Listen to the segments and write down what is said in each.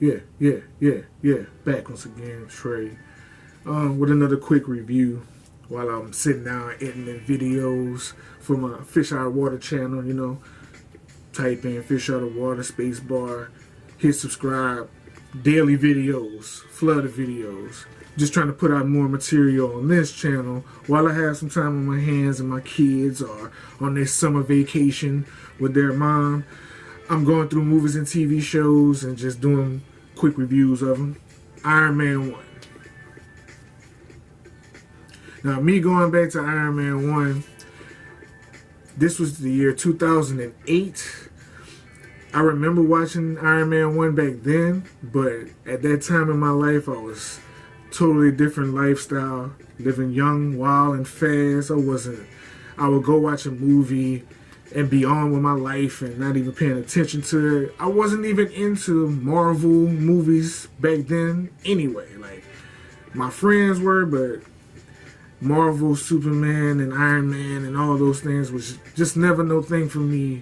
Yeah. Back once again, Trey, with another quick review while I'm sitting down editing videos for my Fish Out of Water channel. Type in Fish Out of Water spacebar, hit subscribe. Daily videos, flood of videos. Just trying to put out more material on this channel while I have some time on my hands and my kids are on their summer vacation with their mom. I'm going through movies and TV shows and just doing quick reviews of them. Iron Man 1. Now, me going back to Iron Man 1, this was the year 2008. I remember watching Iron Man 1 back then, but at that time in my life, I was totally different lifestyle, living young, wild, and fast. I would go watch a movie and be on with my life and not even paying attention to it. I wasn't even into Marvel movies back then anyway. Like, my friends were, but Marvel, Superman, and Iron Man and all those things was just never no thing for me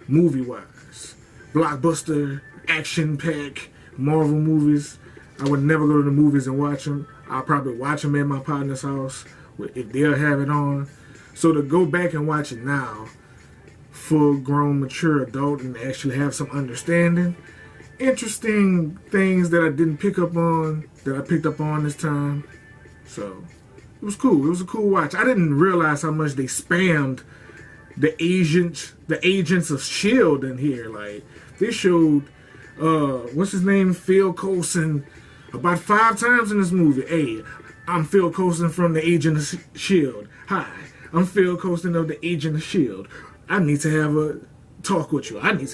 movie-wise. Blockbuster, action-pack Marvel movies. I would never go to the movies and watch them. I'll probably watch them at my partner's house if they'll have it on. So to go back and watch it now, full-grown, mature adult, and actually have some understanding, interesting things that I didn't pick up on, that I picked up on this time. So it was cool. It was a cool watch. I didn't realize how much they spammed the agents of S.H.I.E.L.D. in here. Like, they showed what's his name, Phil Coulson, about 5 times in this movie. Hey, I'm Phil Coulson from the Agent of S.H.I.E.L.D. Hi, I'm Phil Coulson of the Agent of S.H.I.E.L.D. I need to have a talk with you. I didn't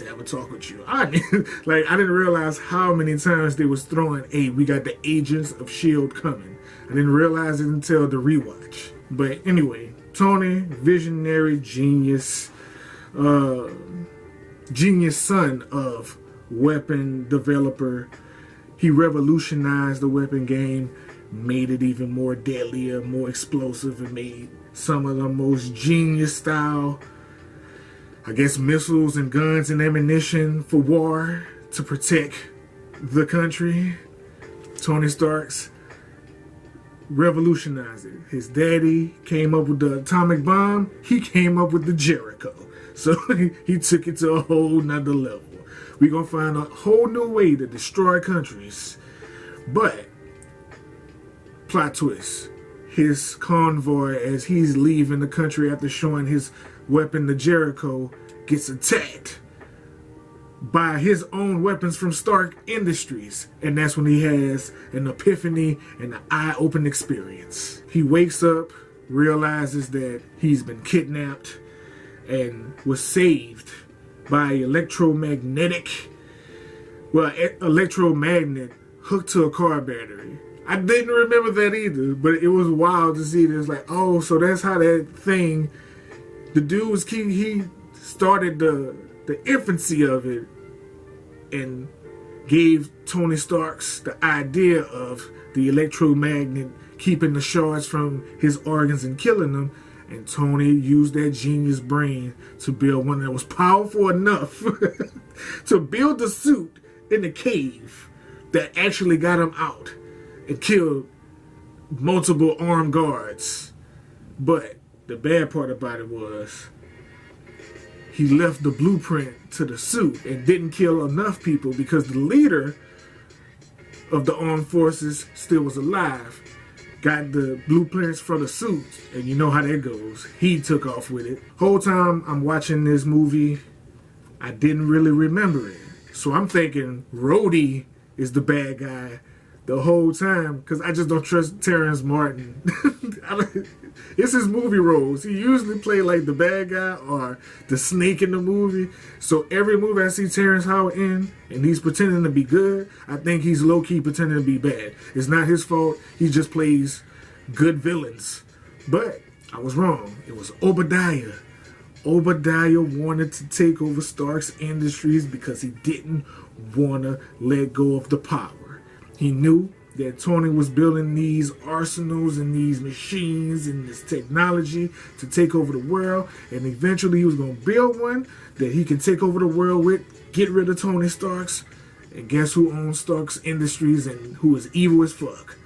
realize how many times they was throwing, hey, we got the Agents of S.H.I.E.L.D. coming. I didn't realize it until the rewatch. But anyway, Tony, visionary, genius son of weapon developer. He revolutionized the weapon game, made it even more deadlier, more explosive, and made some of the most genius style, I guess, missiles and guns and ammunition for war to protect the country. Tony Stark's revolutionized it. His daddy came up with the atomic bomb. He came up with the Jericho. So he took it to a whole nother level. We're going to find a whole new way to destroy countries. But, plot twist, his convoy, as he's leaving the country after showing his weapon, the Jericho, gets attacked by his own weapons from Stark Industries. And that's when he has an epiphany and an eye-opening experience. He wakes up, realizes that he's been kidnapped, and was saved by electromagnet hooked to a car battery. I didn't remember that either, but it was wild to see this. Like, oh, so that's how that thing, the dude was king. He started the infancy of it and gave Tony Stark's the idea of the electromagnet keeping the shards from his organs and killing them. And Tony used that genius brain to build one that was powerful enough to build the suit in the cave that actually got him out and killed multiple armed guards. But the bad part about it was he left the blueprint to the suit and didn't kill enough people because the leader of the armed forces still was alive. Got the blueprints for the suit, and you know how that goes. He took off with it. Whole time I'm watching this movie, I didn't really remember it. So I'm thinking Rhodey is the bad guy the whole time, because I just don't trust Terrence Martin. It's his movie roles. He usually play like the bad guy or the snake in the movie. So every movie I see Terrence Howard in, and he's pretending to be good, I think he's low-key pretending to be bad. It's not his fault. He just plays good villains. But I was wrong. It was Obadiah. Obadiah wanted to take over Stark's Industries because he didn't want to let go of the power. He knew that Tony was building these arsenals and these machines and this technology to take over the world, and eventually he was going to build one that he can take over the world with, get rid of Tony Stark's, And guess who owns Stark's Industries and who is evil as fuck?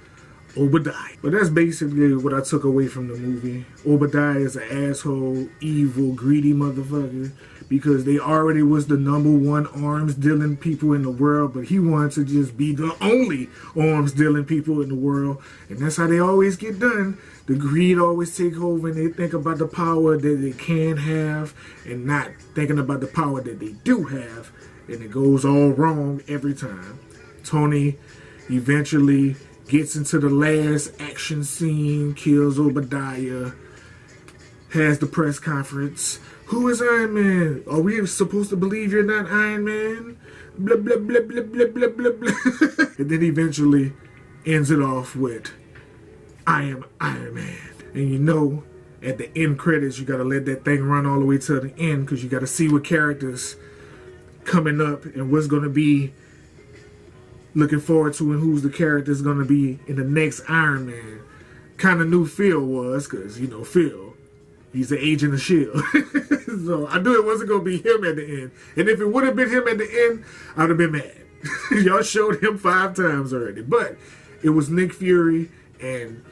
Obadiah. But that's basically what I took away from the movie. Obadiah is an asshole, evil, greedy motherfucker because they already was the #1 arms dealing people in the world, but he wanted to just be the only arms dealing people in the world. And that's how they always get done. The greed always take over and they think about the power that they can have and not thinking about the power that they do have. And it goes all wrong every time. Tony eventually gets into the last action scene, kills Obadiah, has the press conference. Who is Iron Man? Are we supposed to believe you're not Iron Man? Blah, blah, blah, blah, blah, blah, blah, blah. And then eventually ends it off with, I am Iron Man. And you know, at the end credits, you gotta let that thing run all the way to the end because you gotta see what characters coming up and what's gonna be looking forward to and who's the character's gonna be in the next Iron Man. Kind of knew Phil was, because, you know, Phil, he's the agent of S.H.I.E.L.D. So I knew it wasn't gonna be him at the end. And if it would have been him at the end, I'd have been mad. Y'all showed him 5 times already. But it was Nick Fury, and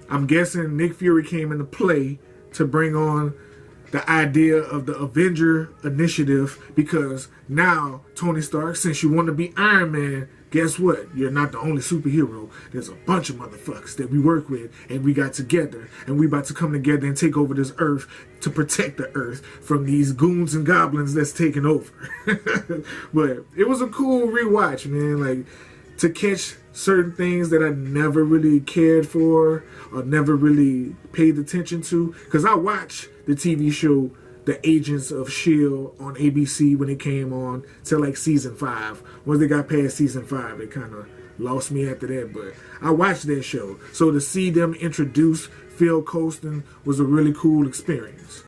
I'm guessing Nick Fury came into play to bring on the idea of the Avenger Initiative, because now, Tony Stark, since you want to be Iron Man, guess what? You're not the only superhero. There's a bunch of motherfuckers that we work with, and we got together, and we about to come together and take over this Earth to protect the Earth from these goons and goblins that's taking over. But it was a cool rewatch, man. Like, to catch certain things that I never really cared for or never really paid attention to. Because I watched the TV show The Agents of S.H.I.E.L.D. on ABC when it came on till like season 5. Once they got past season 5, it kind of lost me after that. But I watched that show. So to see them introduce Phil Coulson was a really cool experience.